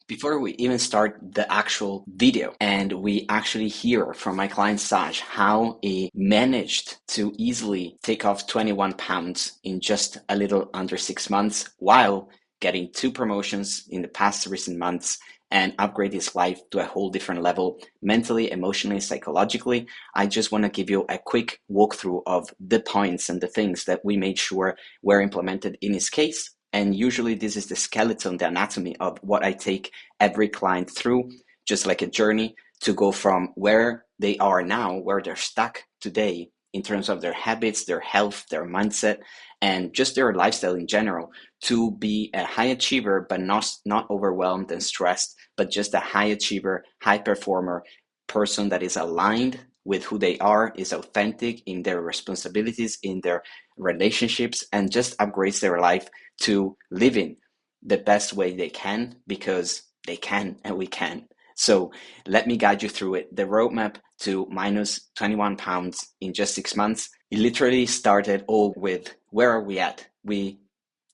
Before we even start the actual video and we actually hear from my client Saj how he managed to easily take off 21 pounds in just a little under 6 months while getting 2 promotions in the past recent months and upgrade his life to a whole different level, mentally, emotionally, psychologically. I just want to give you a quick walkthrough of the points and the things that we made sure were implemented in his case. And usually this is the skeleton, the anatomy of what I take every client through, just like a journey to go from where they are now, where they're stuck today in terms of their habits, their health, their mindset, and just their lifestyle in general, to be a high achiever, but not overwhelmed and stressed, but just a high achiever, high performer person that is aligned with who they are, is authentic in their responsibilities, in their relationships, and just upgrades their life to living the best way they can, because they can and we can. So let me guide you through it. The roadmap to minus 21 pounds in just 6 months, it literally started all with where are we at? We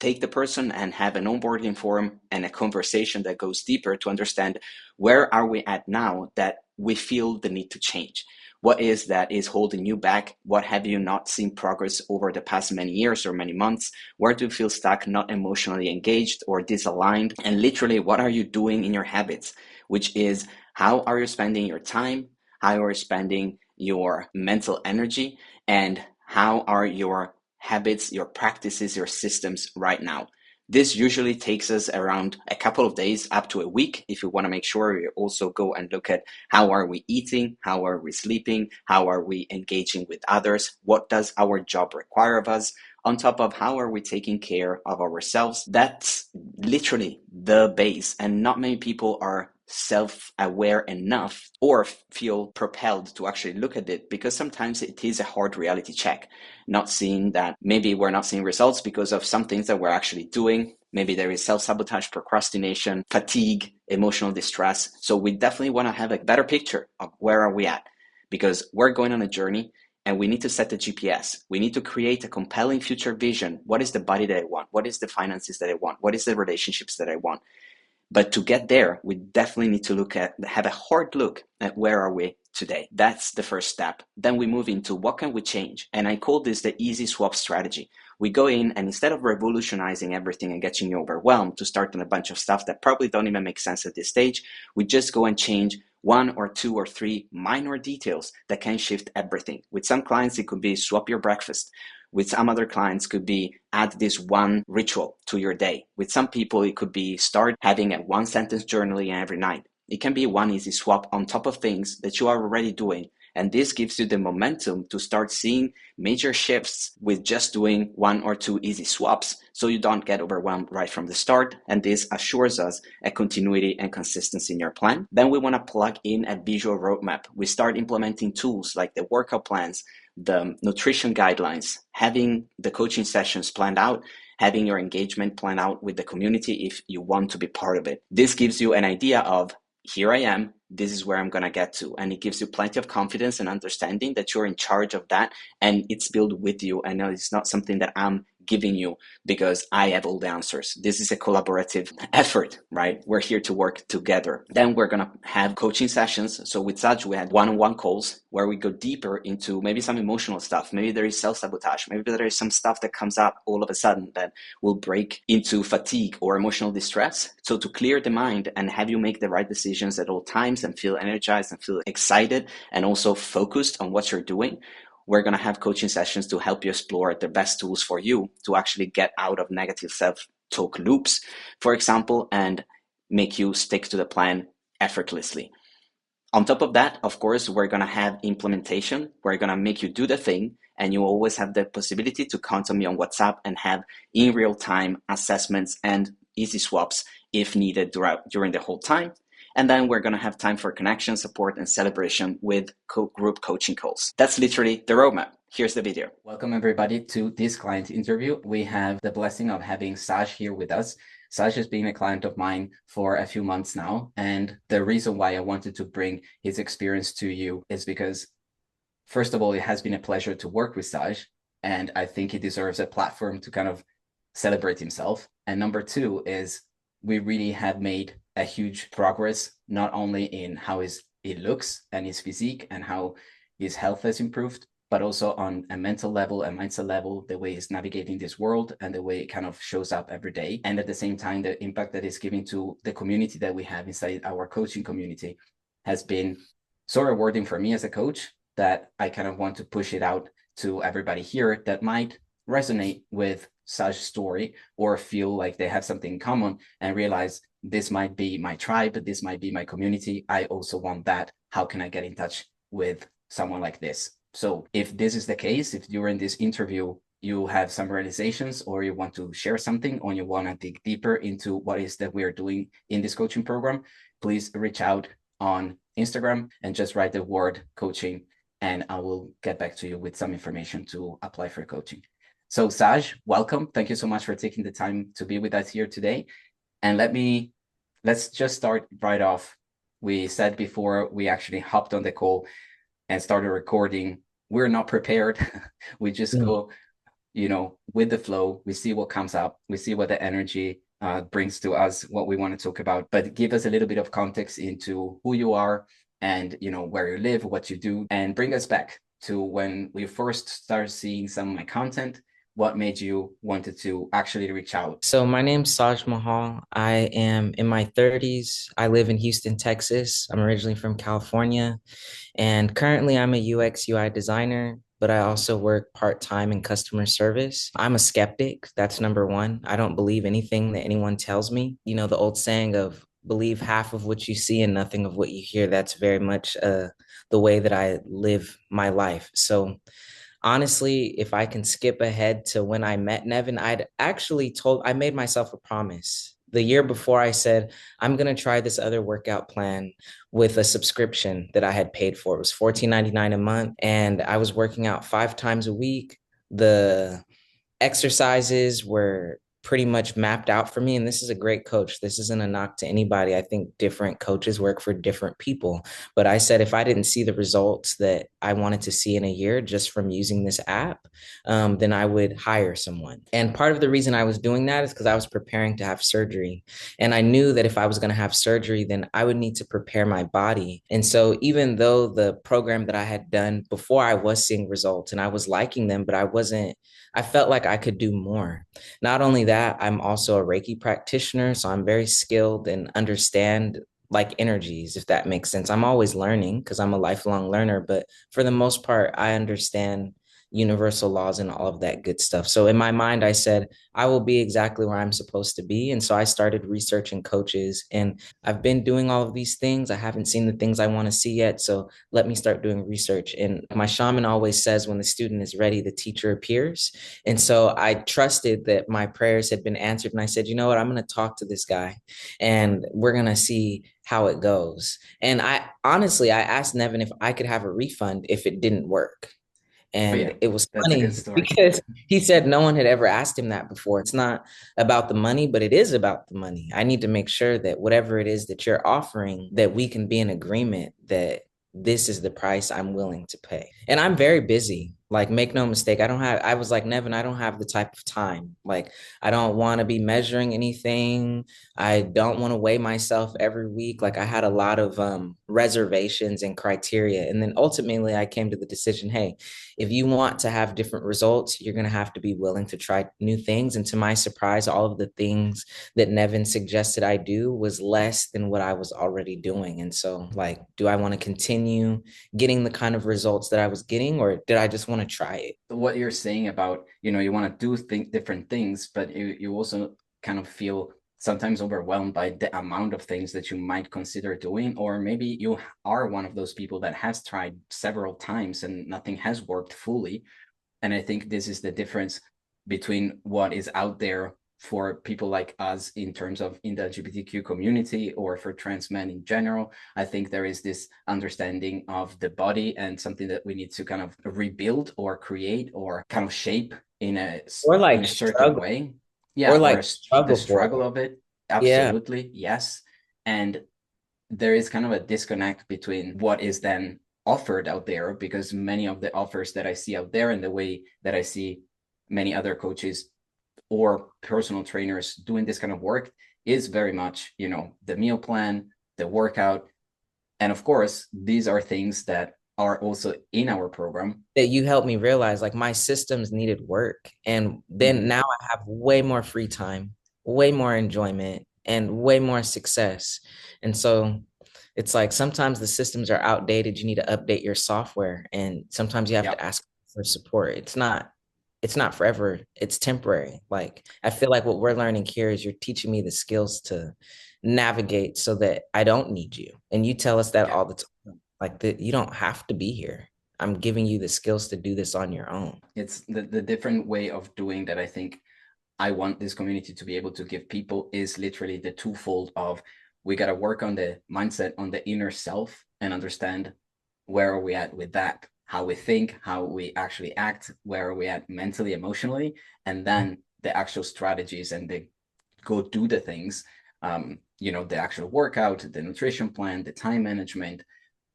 take the person and have an onboarding form and a conversation that goes deeper to understand where are we at now that we feel the need to change. What is that is holding you back? What have you not seen progress over the past many years or many months? Where do you feel stuck, not emotionally engaged or disaligned? And literally, what are you doing in your habits? Which is, how are you spending your time? How are you spending your mental energy? And how are your habits, your practices, your systems right now? This usually takes us around a couple of days up to a week if you want to make sure you also go and look at how are we eating, how are we sleeping, how are we engaging with others, what does our job require of us, on top of how are we taking care of ourselves. That's literally the base, and not many people are self-aware enough or feel propelled to actually look at it, because sometimes it is a hard reality check, not seeing that maybe we're not seeing results because of some things that we're actually doing. Maybe there is self-sabotage, procrastination, fatigue, emotional distress. So we definitely want to have a better picture of where are we at, because we're going on a journey and we need to set the GPS. We need to create a compelling future vision. What is the body that I want? What is the finances that I want? What is the relationships that I want? But to get there, we definitely need to have a hard look at where are we today. That's the first step. Then we move into what can we change? And I call this the easy swap strategy. We go in and instead of revolutionizing everything and getting you overwhelmed to start on a bunch of stuff that probably don't even make sense at this stage, we just go and change one or two or three minor details that can shift everything. With some clients, it could be swap your breakfast. With some other clients, could be add this one ritual to your day. With some people, it could be start having a one sentence journaling every night. It can be one easy swap on top of things that you are already doing. And this gives you the momentum to start seeing major shifts with just doing one or two easy swaps, so you don't get overwhelmed right from the start. And this assures us a continuity and consistency in your plan. Then we want to plug in a visual roadmap. We start implementing tools like the workout plans, the nutrition guidelines, having the coaching sessions planned out, having your engagement planned out with the community if you want to be part of it. This gives you an idea of, here I am, this is where I'm going to get to. And it gives you plenty of confidence and understanding that you're in charge of that, and it's built with you. And it's not something that I'm giving you because I have all the answers. This is a collaborative effort, right? We're here to work together. Then we're going to have coaching sessions. So with Saj, we had one-on-one calls where we go deeper into maybe some emotional stuff. Maybe there is self-sabotage. Maybe there is some stuff that comes up all of a sudden that will break into fatigue or emotional distress. So to clear the mind and have you make the right decisions at all times and feel energized and feel excited and also focused on what you're doing, we're going to have coaching sessions to help you explore the best tools for you to actually get out of negative self-talk loops, for example, and make you stick to the plan effortlessly. On top of that, of course, we're going to have implementation. We're going to make you do the thing, and you always have the possibility to contact me on WhatsApp and have in real time assessments and easy swaps if needed during the whole time. And then we're going to have time for connection, support, and celebration with group coaching calls. That's literally the roadmap. Here's the video. Welcome everybody to this client interview. We have the blessing of having Saj here with us. Saj has been a client of mine for a few months now. And the reason why I wanted to bring his experience to you is because, first of all, it has been a pleasure to work with Saj. And I think he deserves a platform to kind of celebrate himself. And number two is we really have made a huge progress, not only in how it looks and his physique and how his health has improved, but also on a mental level, a mindset level, the way he's navigating this world and the way it kind of shows up every day. And at the same time, the impact that it's giving to the community that we have inside our coaching community has been so rewarding for me as a coach that I kind of want to push it out to everybody here that might resonate with such story or feel like they have something in common and realize this might be my tribe, this might be my community. I also want that. How can I get in touch with someone like this? So if this is the case, if during this interview you have some realizations or you want to share something or you want to dig deeper into what is that we are doing in this coaching program, please reach out on Instagram and just write the word coaching, and I will get back to you with some information to apply for coaching. So Saj, welcome. Thank you so much for taking the time to be with us here today. And let's just start right off. We said before we actually hopped on the call and started recording, we're not prepared. We just go, with the flow. We see what comes up. We see what the energy brings to us, what we want to talk about. But give us a little bit of context into who you are and, where you live, what you do, and bring us back to when we first started seeing some of my content. What made you wanted to actually reach out? So my name's Saj Mahal. I am in my 30s. I live in Houston, Texas. I'm originally from California, and currently I'm a UX UI designer, but I also work part-time in customer service. I'm a skeptic. That's number one. I don't believe anything that anyone tells me. You know, the old saying of believe half of what you see and nothing of what you hear. That's very much the way that I live my life. So honestly, if I can skip ahead to when I met Nevan, I made myself a promise. The year before, I said, I'm going to try this other workout plan with a subscription that I had paid for. It was $14.99 a month. And I was working out 5 times a week. The exercises were pretty much mapped out for me. And this is a great coach. This isn't a knock to anybody. I think different coaches work for different people. But I said if I didn't see the results that I wanted to see in a year just from using this app, then I would hire someone. And part of the reason I was doing that is because I was preparing to have surgery. And I knew that if I was going to have surgery, then I would need to prepare my body. And so even though the program that I had done before, I was seeing results and I was liking them, but I felt like I could do more. Not only that, I'm also a Reiki practitioner, so I'm very skilled and understand like energies, if that makes sense. I'm always learning because I'm a lifelong learner, but for the most part, I understand universal laws and all of that good stuff. So in my mind, I said, I will be exactly where I'm supposed to be. And so I started researching coaches and I've been doing all of these things. I haven't seen the things I want to see yet. So let me start doing research. And my shaman always says, when the student is ready, the teacher appears. And so I trusted that my prayers had been answered. And I said, you know what, I'm going to talk to this guy and we're going to see how it goes. And I honestly, I asked Nevan if I could have a refund if it didn't work. Oh yeah, And it was that's a good funny story. because he said no one had ever asked him that before. It's not about the money, but it is about the money. I need to make sure that whatever it is that you're offering, that we can be in agreement that this is the price I'm willing to pay. And I'm very busy. Like, make no mistake, I was like, Nevan, I don't have the type of time. Like, I don't want to be measuring anything. I don't want to weigh myself every week. Like, I had a lot of reservations and criteria. And then ultimately, I came to the decision, hey, if you want to have different results, you're going to have to be willing to try new things. And to my surprise, all of the things that Nevan suggested I do was less than what I was already doing. And so, like, do I want to continue getting the kind of results that I was getting, or did I just want to try it? What you're saying about, you want to do different things, but you also kind of feel sometimes overwhelmed by the amount of things that you might consider doing, or maybe you are one of those people that has tried several times and nothing has worked fully. And I think this is the difference between what is out there for people like us in terms of in the LGBTQ community or for trans men in general. I think there is this understanding of the body and something that we need to kind of rebuild or create or kind of shape in a Or in like a certain struggle, way. or Yeah, or like the struggle for struggle it. of it. Yeah. Absolutely, yes. And there is kind of a disconnect between what is then offered out there, because many of the offers that I see out there and the way that I see many other coaches or personal trainers doing this kind of work, is very much, the meal plan, the workout. And of course, these are things that are also in our program. That you helped me realize like my systems needed work. And then Mhm. now I have way more free time, way more enjoyment, and way more success. And so it's like sometimes the systems are outdated. You need to update your software. And sometimes you have Yeah, to ask for support. It's not forever. It's temporary. Like I feel like what we're learning here is you're teaching me the skills to navigate so that I don't need you. And you tell us that yeah. all the time. Like that you don't have to be here. I'm giving you the skills to do this on your own. It's the different way of doing that. I think I want this community to be able to give people is literally the twofold of, we got to work on the mindset, on the inner self, and understand where are we at with that, how we think, how we actually act, where are we at mentally, emotionally, and then the actual strategies and the go do the things, the actual workout, the nutrition plan, the time management,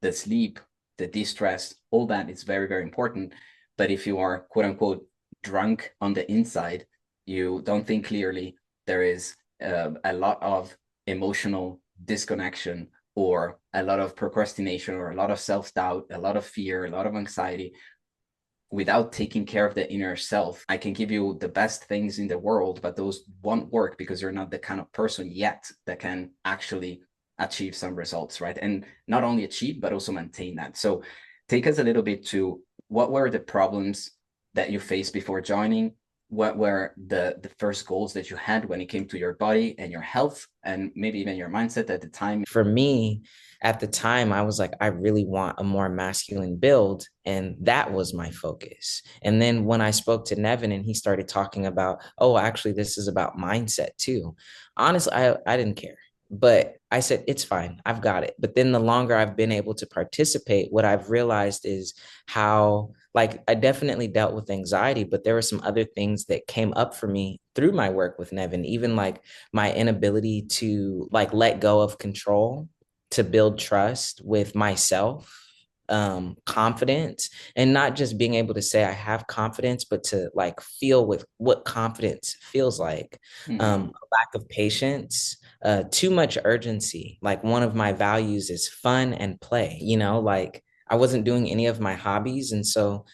the sleep, the de-stress, all that is very, very important. But if you are quote unquote drunk on the inside, you don't think clearly, there is a lot of emotional disconnection, or a lot of procrastination, or a lot of self-doubt, a lot of fear, a lot of anxiety. Without taking care of the inner self, I can give you the best things in the world, but those won't work because you're not the kind of person yet that can actually achieve some results, right? And not only achieve, but also maintain that. So take us a little bit to, what were the problems that you faced before joining? What were the first goals that you had when it came to your body and your health, and maybe even your mindset at the time? For me, at the time, I was like, I really want a more masculine build. And that was my focus. And then when I spoke to Nevan and he started talking about, oh, actually, this is about mindset too. Honestly, I didn't care. But I said, it's fine. I've got it. But then the longer I've been able to participate, what I've realized is how, like, I definitely dealt with anxiety, but there were some other things that came up for me through my work with Nevan, even like my inability to like let go of control, to build trust with myself, confidence, and not just being able to say I have confidence, but to like feel with what confidence feels like. Mm-hmm. Lack of patience, too much urgency. Like one of my values is fun and play, like I wasn't doing any of my hobbies. And so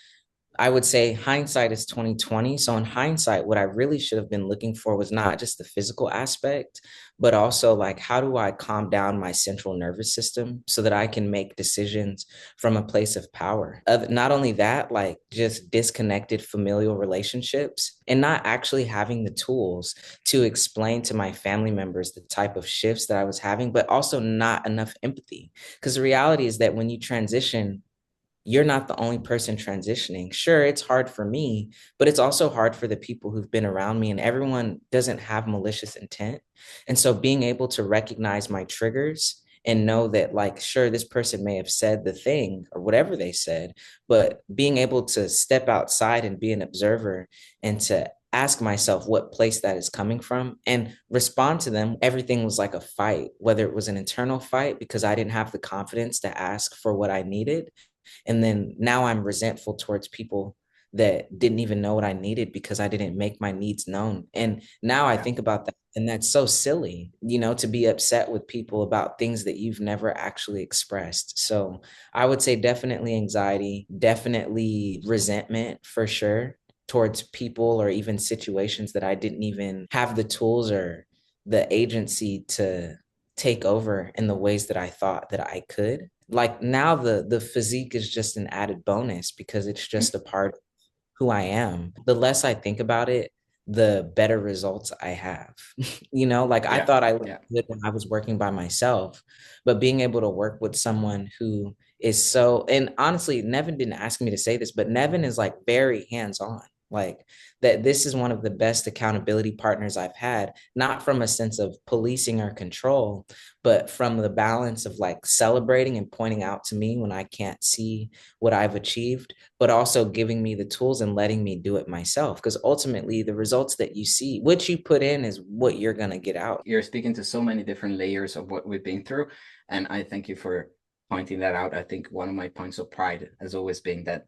I would say hindsight is 2020. So in hindsight, what I really should have been looking for was not just the physical aspect, but also like how do I calm down my central nervous system so that I can make decisions from a place of power. Not only that, like just disconnected familial relationships and not actually having the tools to explain to my family members the type of shifts that I was having, but also not enough empathy. Because the reality is that when you transition, you're not the only person transitioning. Sure, it's hard for me, but it's also hard for the people who've been around me, and everyone doesn't have malicious intent. And so being able to recognize my triggers and know that, like, sure, this person may have said the thing or whatever they said, but being able to step outside and be an observer and to ask myself what place that is coming from and respond to them. Everything was like a fight, whether it was an internal fight because I didn't have the confidence to ask for what I needed, and then now I'm resentful towards people that didn't even know what I needed because I didn't make my needs known. And now I Yeah. think about that, and that's so silly, to be upset with people about things that you've never actually expressed. So I would say definitely anxiety, definitely resentment for sure towards people or even situations that I didn't even have the tools or the agency to take over in the ways that I thought that I could. Like now the physique is just an added bonus because it's just a part of who I am. The less I think about it, the better results I have. Like I Yeah. thought I looked Yeah. good when I was working by myself, but being able to work with someone who is so, and honestly, Nevan didn't ask me to say this, but Nevan is like very hands-on. Like that, this is one of the best accountability partners I've had, not from a sense of policing or control, but from the balance of like celebrating and pointing out to me when I can't see what I've achieved, but also giving me the tools and letting me do it myself. Because ultimately, the results that you see, what you put in is what you're going to get out. You're speaking to so many different layers of what we've been through, and I thank you for pointing that out. I think one of my points of pride has always been that,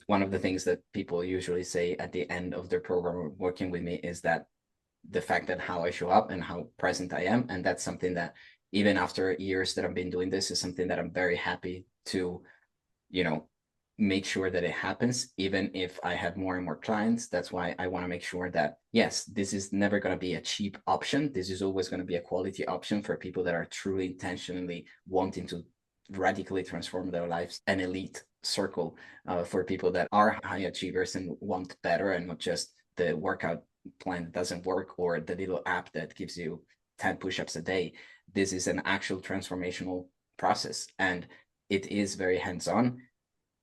one of the things that people usually say at the end of their program working with me is that the fact that how I show up and how present I am. And that's something that even after years that I've been doing this is something that I'm very happy to, you know, make sure that it happens, even if I have more and more clients. That's why I want to make sure that, yes, this is never going to be a cheap option. This is always going to be a quality option for people that are truly intentionally wanting to radically transform their lives. An elite circle for people that are high achievers and want better, and not just the workout plan that doesn't work or the little app that gives you 10 push-ups a day. This is an actual transformational process, and it is very hands-on.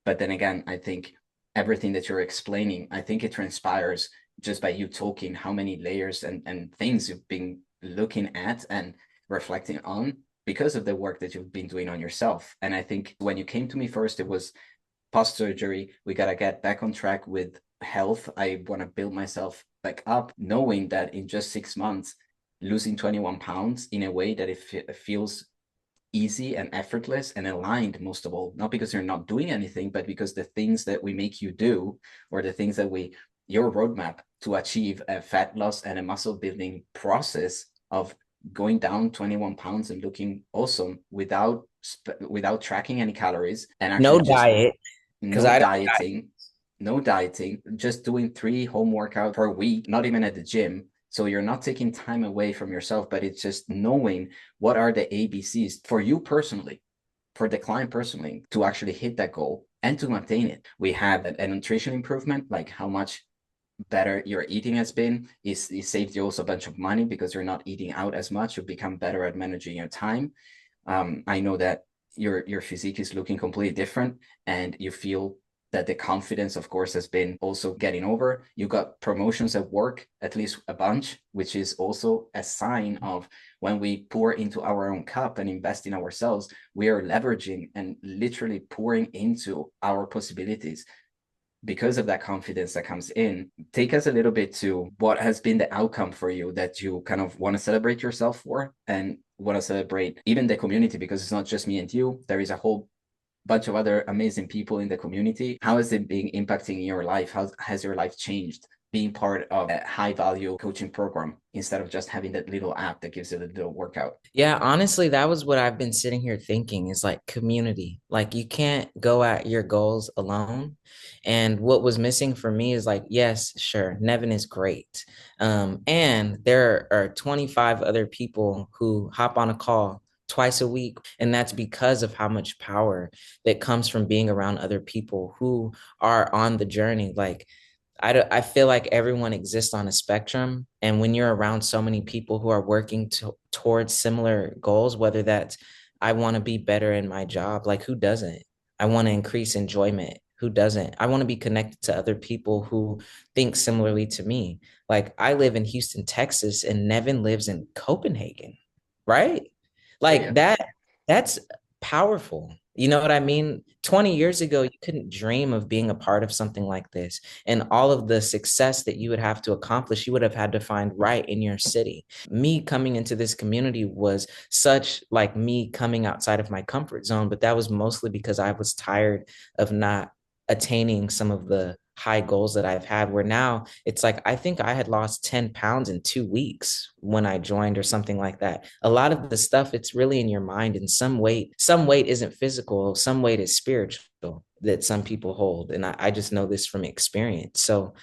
But then again, I think everything that you're explaining, I think it transpires just by you talking how many layers and things you've been looking at and reflecting on because of the work that you've been doing on yourself. And I think when you came to me first, it was post surgery. We got to get back on track with health. I want to build myself back up, knowing that in just 6 months, losing 21 pounds in a way that it feels easy and effortless and aligned, most of all, not because you're not doing anything, but because the things that we make you do, or the things that your roadmap to achieve a fat loss and a muscle building process of going down 21 pounds and looking awesome without tracking any calories, and No actually just diet, because no I don't. dieting, no dieting, just doing 3 home workouts per week, not even at the gym. So you're not taking time away from yourself, but it's just knowing what are the ABCs for you personally, for the client personally, to actually hit that goal and to maintain it. We have a nutrition improvement, like how much better your eating has been. It saves you also a bunch of money because you're not eating out as much. You become better at managing your time. I know that your physique is looking completely different, and you feel that the confidence, of course, has been also getting over. You got promotions at work, at least a bunch, which is also a sign of when we pour into our own cup and invest in ourselves, we are leveraging and literally pouring into our possibilities because of that confidence that comes in. Take us a little bit to what has been the outcome for you that you kind of want to celebrate yourself for, and want to celebrate even the community, because it's not just me and you. There is a whole bunch of other amazing people in the community. How has it been impacting your life? How has your life changed being part of a high value coaching program instead of just having that little app that gives you the little workout? Yeah, honestly, that was what I've been sitting here thinking is like community. Like you can't go at your goals alone. And what was missing for me is like, yes, sure, Nevan is great. And there are 25 other people who hop on a call twice a week. And that's because of how much power that comes from being around other people who are on the journey. Like I feel like everyone exists on a spectrum. And when you're around so many people who are working towards similar goals, whether that's, I want to be better in my job, like who doesn't? I want to increase enjoyment. Who doesn't? I want to be connected to other people who think similarly to me. Like I live in Houston, Texas, and Nevan lives in Copenhagen, right? Yeah, Like yeah. that's powerful. You know what I mean? 20 years ago, you couldn't dream of being a part of something like this. And all of the success that you would have to accomplish, you would have had to find right in your city. Me coming into this community was such like me coming outside of my comfort zone, but that was mostly because I was tired of not attaining some of the high goals that I've had, where now it's like I think I had lost 10 pounds in 2 weeks when I joined or something like that. A lot of the stuff, it's really in your mind, and some weight isn't physical, some weight is spiritual that some people hold. And I just know this from experience. So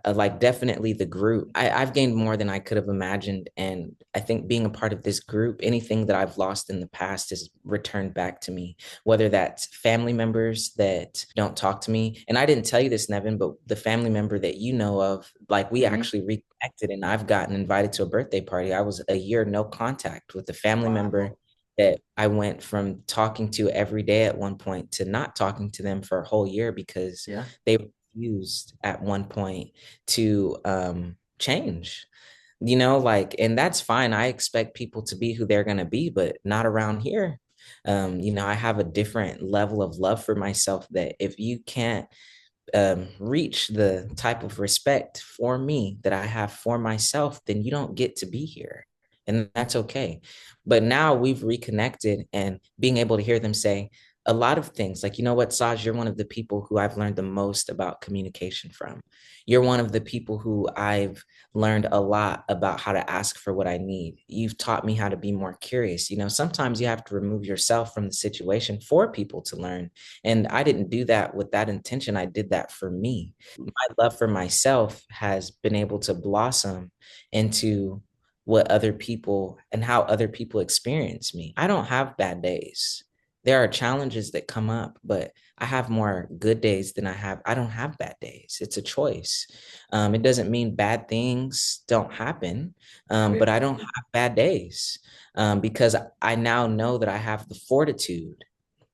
like definitely the group. I've gained more than I could have imagined. And I think being a part of this group, anything that I've lost in the past has returned back to me, whether that's family members that don't talk to me. And I didn't tell you this, Nevan, but the family member that you know of, like we Mm-hmm. actually reconnected and I've gotten invited to a birthday party. I was a year no contact with the family member Wow. that I went from talking to every day at one point to not talking to them for a whole year because Yeah. they refused at one point to change, you know, like, and that's fine. I expect people to be who they're going to be, but not around here. You know, I have a different level of love for myself that if you can't reach the type of respect for me that I have for myself, then you don't get to be here. And that's okay. But now we've reconnected, and being able to hear them say, A lot of things. Like, you know what, Saj, you're one of the people who I've learned the most about communication from. You're one of the people who I've learned a lot about how to ask for what I need. You've taught me how to be more curious. You know, sometimes you have to remove yourself from the situation for people to learn. And I didn't do that with that intention. I did that for me. My love for myself has been able to blossom into what other people and how other people experience me. I don't have bad days. There are challenges that come up, but I have more good days than I don't have bad days. It's a choice. It doesn't mean bad things don't happen, Oh, but yeah. I don't have bad days because I now know that I have the fortitude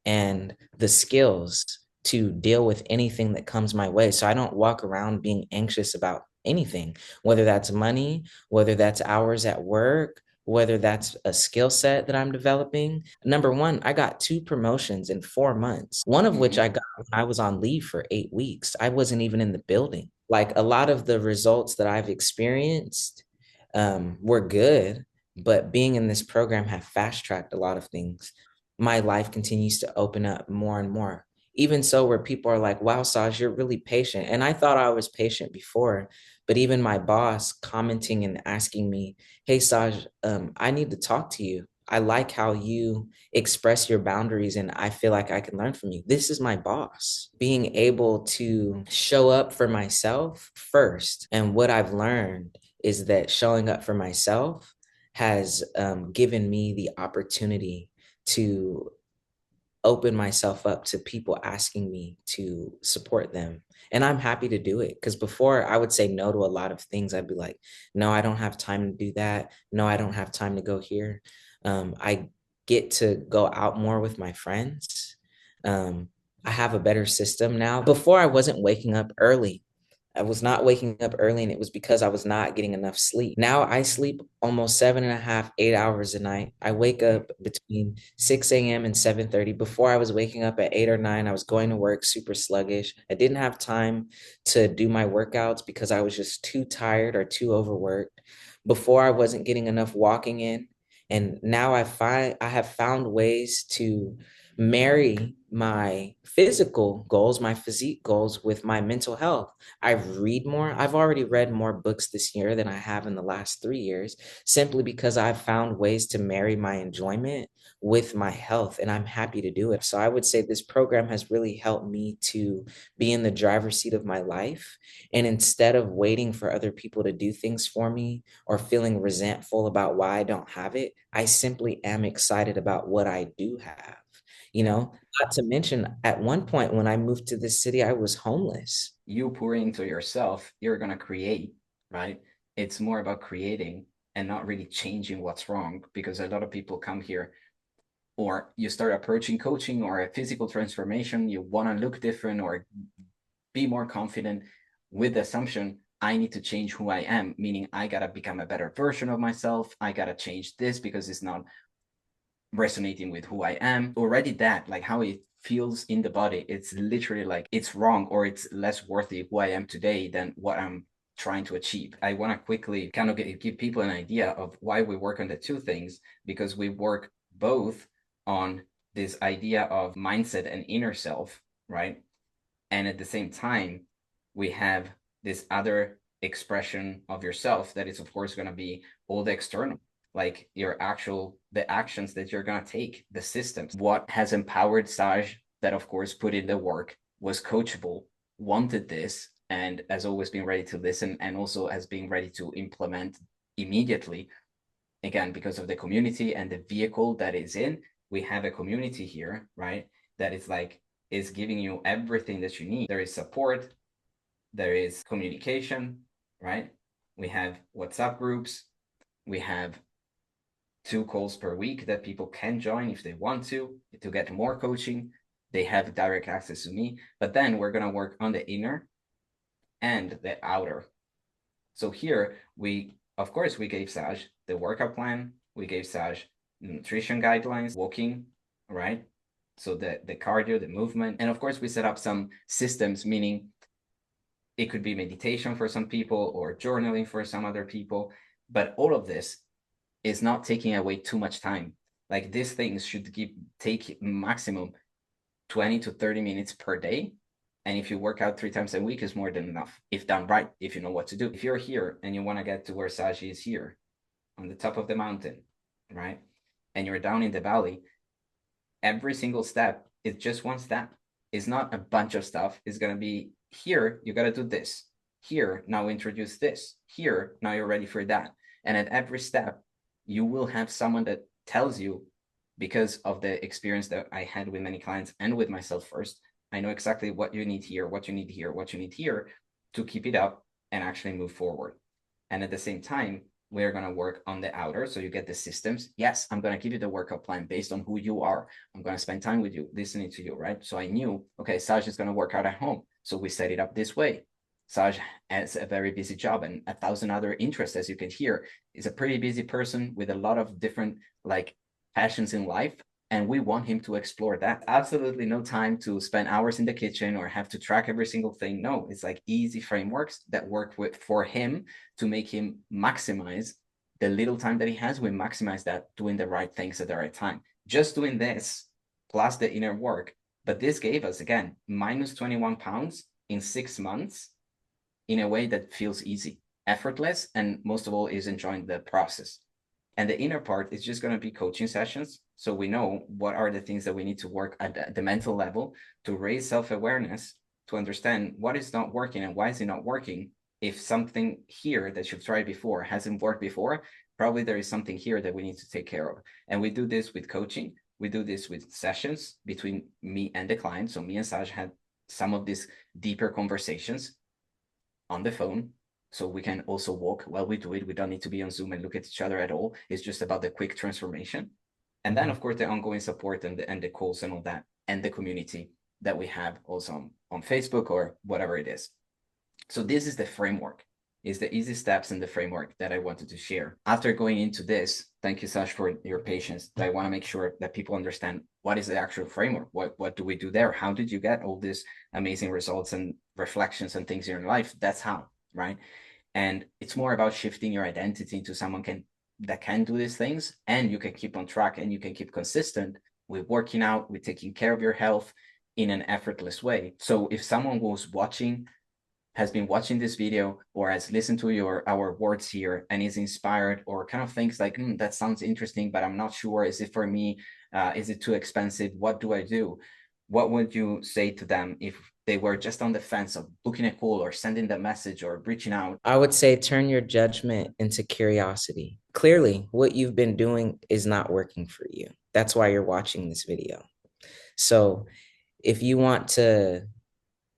and the skills to deal with anything that comes my way. So I don't walk around being anxious about anything, whether that's money, whether that's hours at work, whether that's a skill set that I'm developing. Number one, I got 2 promotions in 4 months, one of which I Mhm. got when I was on leave for 8 weeks. I wasn't even in the building. Like a lot of the results that I've experienced were good, but being in this program have fast tracked a lot of things. My life continues to open up more and more. Even so, where people are like, wow, Saj, you're really patient. And I thought I was patient before, but even my boss commenting and asking me, hey, Saj, I need to talk to you. I like how you express your boundaries, and I feel like I can learn from you. This is my boss. Being able to show up for myself first. And what I've learned is that showing up for myself has given me the opportunity to open myself up to people asking me to support them. And I'm happy to do it because before I would say no to a lot of things. I'd be like, no, I don't have time to do that. No, I don't have time to go here. I get to go out more with my friends. Um, I have a better system now. Before I wasn't waking up early. I was not waking up early, and it was because I was not getting enough sleep. Now I sleep almost 7.5, 8 hours a night. I wake up between 6 a.m. and 7:30. Before I was waking up at 8 or 9, I was going to work super sluggish. I didn't have time to do my workouts because I was just too tired or too overworked. Before I wasn't getting enough walking in. And now I have found ways to marry my physical goals, my physique goals with my mental health. I read more. I've already read more books this year than I have in the last 3 years, simply because I've found ways to marry my enjoyment with my health, and I'm happy to do it. So I would say this program has really helped me to be in the driver's seat of my life. And instead of waiting for other people to do things for me or feeling resentful about why I don't have it, I simply am excited about what I do have. You know, not to mention at one point when I moved to this city, I was homeless. You pour into yourself, you're going to create, right? It's more about creating and not really changing what's wrong, because a lot of people come here, or you start approaching coaching or a physical transformation, you want to look different or be more confident with the assumption I need to change who I am, meaning I got to become a better version of myself. I got to change this because it's not resonating with who I am. Already that, like how it feels in the body, it's literally like it's wrong or it's less worthy who I am today than what I'm trying to achieve. I want to quickly kind of give people an idea of why we work on the two things, because we work both on this idea of mindset and inner self, right? And at the same time, we have this other expression of yourself that is, of course, going to be all the external, like your actual, the actions that you're going to take, the systems. What has empowered Saj, that, of course, put in the work, was coachable, wanted this, and has always been ready to listen, and also has been ready to implement immediately. Again, because of the community and the vehicle that is in, we have a community here, right? That is like, is giving you everything that you need. There is support, there is communication, right? We have WhatsApp groups, we have 2 calls per week that people can join if they want to get more coaching. They have direct access to me, but then we're going to work on the inner and the outer. So here we, of course, we gave Saj the workout plan, we gave Saj nutrition guidelines, walking, right? So the cardio, the movement, and of course we set up some systems, meaning it could be meditation for some people or journaling for some other people, but all of this is not taking away too much time. Like these things should take maximum 20 to 30 minutes per day. And if you work out 3 times a week, is more than enough, if done right, if you know what to do. If you're here and you want to get to where Saji is here on the top of the mountain, right? And you're down in the valley, every single step is just one step. It's not a bunch of stuff. It's going to be here, you got to do this. Here, now introduce this. Here, now you're ready for that. And at every step, you will have someone that tells you, because of the experience that I had with many clients and with myself first, I know exactly what you need here, what you need here, what you need here to keep it up and actually move forward. And at the same time, we're going to work on the outer. So you get the systems. Yes, I'm going to give you the workout plan based on who you are. I'm going to spend time with you, listening to you, right? So I knew, okay, Saj is going to work out at home. So we set it up this way. Saj has a very busy job and 1,000 other interests, as you can hear. He's a pretty busy person with a lot of different like passions in life. And we want him to explore that. Absolutely no time to spend hours in the kitchen or have to track every single thing. No, it's like easy frameworks that work for him to make him maximize the little time that he has. We maximize that doing the right things at the right time. Just doing this plus the inner work. But this gave us, again, minus 21 pounds in 6 months in a way that feels easy, effortless, and most of all is enjoying the process. And the inner part is just going to be coaching sessions. So we know what are the things that we need to work at the mental level to raise self-awareness, to understand what is not working and why is it not working. If something here that you've tried before hasn't worked before, probably there is something here that we need to take care of. And we do this with coaching. We do this with sessions between me and the client. So me and Saj had some of these deeper conversations on the phone, so we can also walk while we do it. We don't need to be on Zoom and look at each other at all. It's just about the quick transformation. And then, of course, the ongoing support and the calls and all that, and the community that we have also on Facebook or whatever it is. So this is the framework, is the easy steps in the framework that I wanted to share. After going into this, thank you, Sash, for your patience. I want to make sure that people understand what is the actual framework. What do we do there? How did you get all these amazing results and reflections and things in your life? That's how, right? And it's more about shifting your identity into someone that can do these things, and you can keep on track and you can keep consistent with working out, with taking care of your health in an effortless way. So if someone has been watching this video or has listened to our words here and is inspired or kind of thinks like, that sounds interesting, but I'm not sure, is it for me? Is it too expensive? What do I do? What would you say to them if they were just on the fence of booking a call or sending the message or reaching out? I would say turn your judgment into curiosity. Clearly, what you've been doing is not working for you. That's why you're watching this video. So if you want to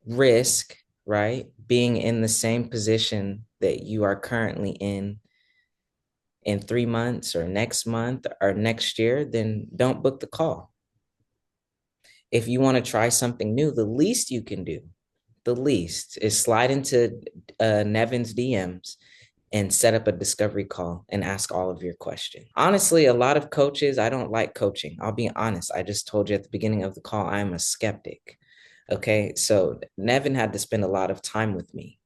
risk, right, being in the same position that you are currently in 3 months or next month or next year, then don't book the call. If you want to try something new, the least you can do, the least is slide into Nevan's DMs and set up a discovery call and ask all of your questions. Honestly, a lot of coaches, I don't like coaching. I'll be honest. I just told you at the beginning of the call, I'm a skeptic. Okay. So Nevan had to spend a lot of time with me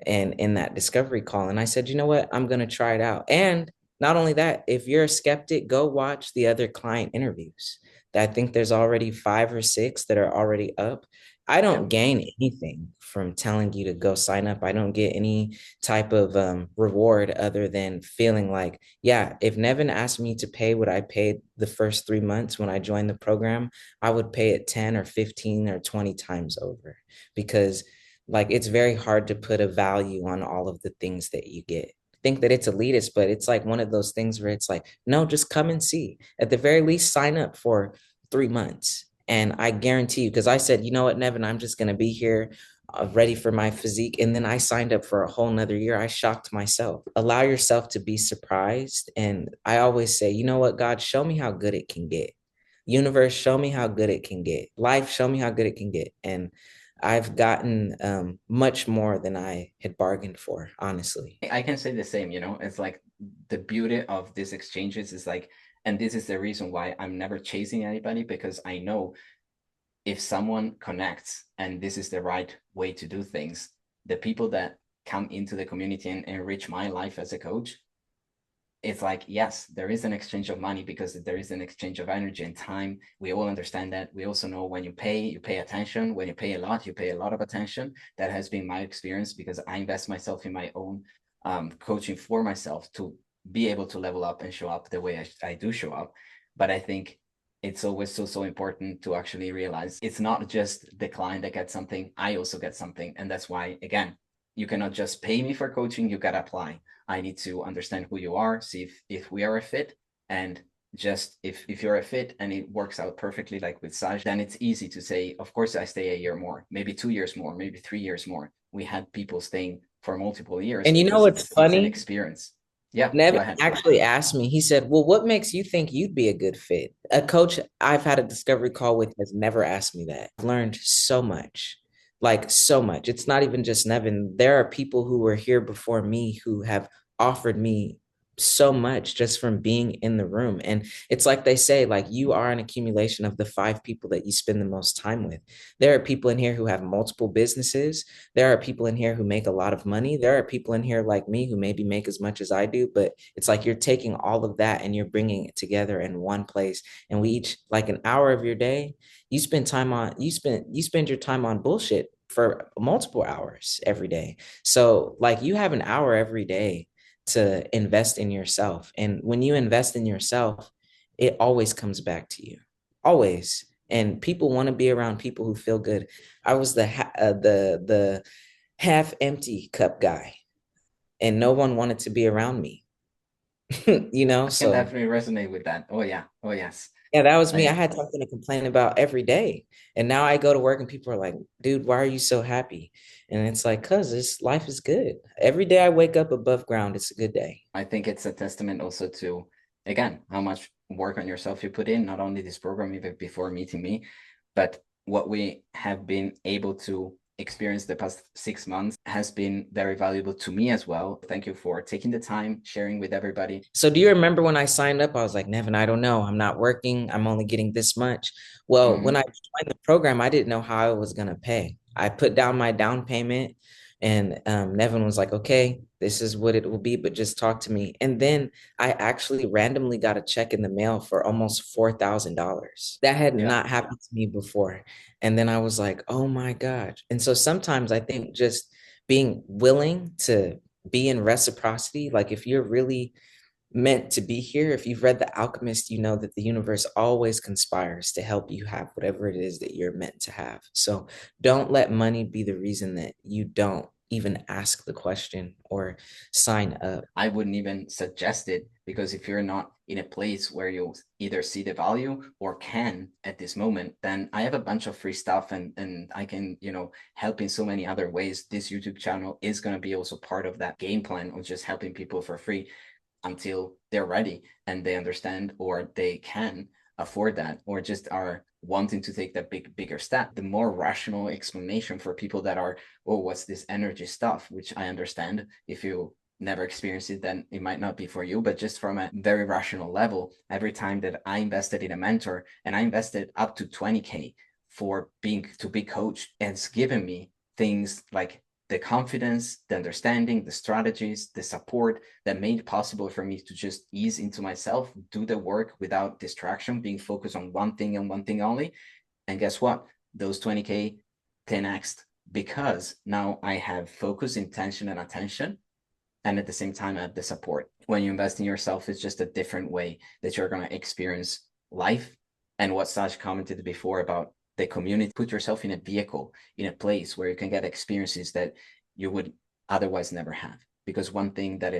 and in that discovery call. And I said, you know what? I'm going to try it out. And not only that, if you're a skeptic, go watch the other client interviews. I think there's already 5 or 6 that are already up. I don't gain anything from telling you to go sign up. I don't get any type of reward other than feeling like, yeah, if Nevan asked me to pay what I paid the first 3 months when I joined the program, I would pay it 10 or 15 or 20 times over, because like it's very hard to put a value on all of the things that you get. Think that it's elitist, but it's like one of those things where it's like, no, just come and see. At the very least, sign up for 3 months. And I guarantee you, because I said, you know what, Nevan, I'm just going to be here ready for my physique. And then I signed up for a whole nother year. I shocked myself. Allow yourself to be surprised. And I always say, you know what, God, show me how good it can get. Universe, show me how good it can get. Life, show me how good it can get. And I've gotten much more than I had bargained for, honestly. I can say the same, it's like the beauty of these exchanges is like, and this is the reason why I'm never chasing anybody, because I know if someone connects and this is the right way to do things, the people that come into the community and enrich my life as a coach, it's like, yes, there is an exchange of money because there is an exchange of energy and time. We all understand that. We also know when you pay attention. When you pay a lot, you pay a lot of attention. That has been my experience because I invest myself in my own coaching for myself to be able to level up and show up the way I do show up. But I think it's always so important to actually realize it's not just the client that gets something, I also get something. And that's why, again, you cannot just pay me for coaching, you got to apply. I need to understand who you are, see if we are a fit, and just if you're a fit and it works out perfectly, like with Saj, then it's easy to say, of course, I stay a year more, maybe 2 years more, maybe 3 years more. We had people staying for multiple years And you know because what's it's an funny? experience. Yeah, go Nevan ahead. actually asked me, he said, well, what makes you think you'd be a good fit? A coach I've had a discovery call with has never asked me that. I've learned so much, like so much. It's not even just Nevan. There are people who were here before me who have offered me so much just from being in the room. And it's like they say, like you are an accumulation of the 5 people that you spend the most time with. There are people in here who have multiple businesses. There are people in here who make a lot of money. There are people in here like me who maybe make as much as I do, but it's like you're taking all of that and you're bringing it together in one place. And we each, like an hour of your day, you spend your time on bullshit for multiple hours every day. So like you have an hour every day to invest in yourself. And when you invest in yourself, it always comes back to you. Always. And people want to be around people who feel good. I was the half empty cup guy, and no one wanted to be around me. You know, I can so definitely resonate with that. Oh yeah, oh yes. yeah, that was me. I I had something to complain about every day, and now I go to work and people are like, "Dude, why are you so happy?" And it's like, "Cause this life is good. Every day I wake up above ground, it's a good day." I think it's a testament also to, again, how much work on yourself you put in, not only this program even before meeting me, but what we have been able to experience the past 6 months has been very valuable to me as well. Thank you for taking the time, sharing with everybody. So do you remember when I signed up? I was like, Nevan, I don't know. I'm not working. I'm only getting this much. Well, when Mm-hmm. I joined the program, I didn't know how I was going to pay. I put down my down payment and Nevan was like, okay, this is what it will be, but just talk to me. And then I actually randomly got a check in the mail for almost $4,000. That had Yeah. not happened to me before. And then I was like, oh my God. And so sometimes I think just being willing to be in reciprocity, like if you're really meant to be here. If you've read The Alchemist, you know that the universe always conspires to help you have whatever it is that you're meant to have. So don't let money be the reason that you don't even ask the question or sign up. I wouldn't even suggest it because if you're not in a place where you either see the value or can at this moment, then I have a bunch of free stuff and I can, help in so many other ways. This YouTube channel is going to be also part of that game plan of just helping people for free until they're ready and they understand or they can afford that or just are wanting to take that bigger step. The more rational explanation for people that are, oh, what's this energy stuff, which I understand. If you never experienced it, then it might not be for you. But just from a very rational level, every time that I invested in a mentor, and I invested up to 20K for being to be coached, it's given me things like the confidence, the understanding, the strategies, the support that made it possible for me to just ease into myself, do the work without distraction, being focused on one thing and one thing only. And guess what? Those 20K 10x because now I have focus, intention, and attention. And at the same time, I have the support. When you invest in yourself, it's just a different way that you're going to experience life. And what Saj commented before about the community, put yourself in a vehicle, in a place where you can get experiences that you would otherwise never have. Because one thing that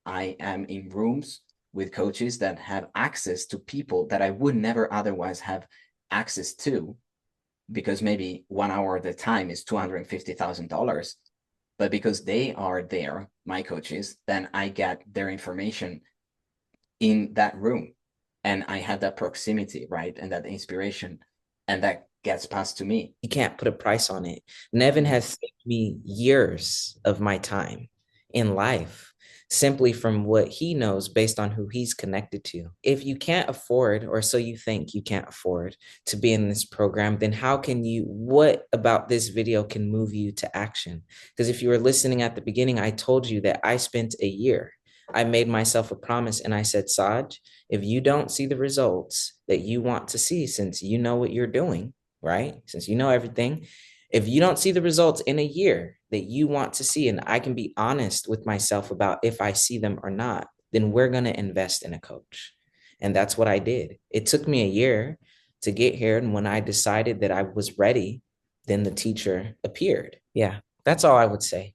I am in rooms with coaches that have access to people that I would never otherwise have access to because maybe 1 hour at a time is $250,000. But because they are there, my coaches, then I get their information in that room and I have that proximity, right? And that inspiration, and that gets passed to me. You can't put a price on it. Nevan Mm-hmm. has saved me years of my time in life simply from what he knows based on who he's connected to. If you can't afford, or so you think you can't afford to be in this program, then what about this video can move you to action? Because if you were listening at the beginning, I told you that I spent a year. I made myself a promise and I said, Saj, if you don't see the results that you want to see, since you know what you're doing, right? Since you know everything, if you don't see the results in a year that you want to see, and I can be honest with myself about if I see them or not, then we're going to invest in a coach. And that's what I did. It took me a year to get here. And when I decided that I was ready, then the teacher appeared. Yeah, that's all I would say.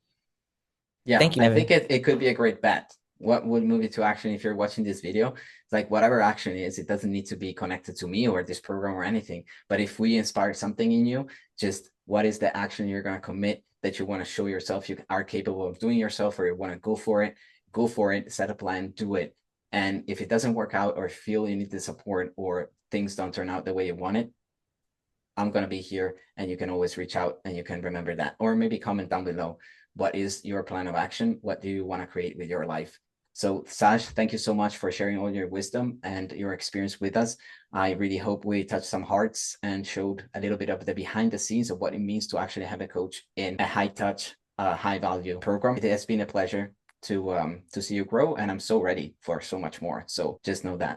Yeah, Thank you, I Nevan. think it could be a great bet. What would move you to action if you're watching this video? It's like whatever action is, it doesn't need to be connected to me or this program or anything. But if we inspire something in you, just what is the action you're going to commit that you want to show yourself you are capable of doing yourself, or you want to go for it, set a plan, do it. And if it doesn't work out or feel you need the support or things don't turn out the way you want it, I'm going to be here, and you can always reach out and you can remember that, or maybe comment down below. What is your plan of action? What do you want to create with your life? So Saj, thank you so much for sharing all your wisdom and your experience with us. I really hope we touched some hearts and showed a little bit of the behind the scenes of what it means to actually have a coach in a high touch, high value program. It has been a pleasure to see you grow, and I'm so ready for so much more. So just know that.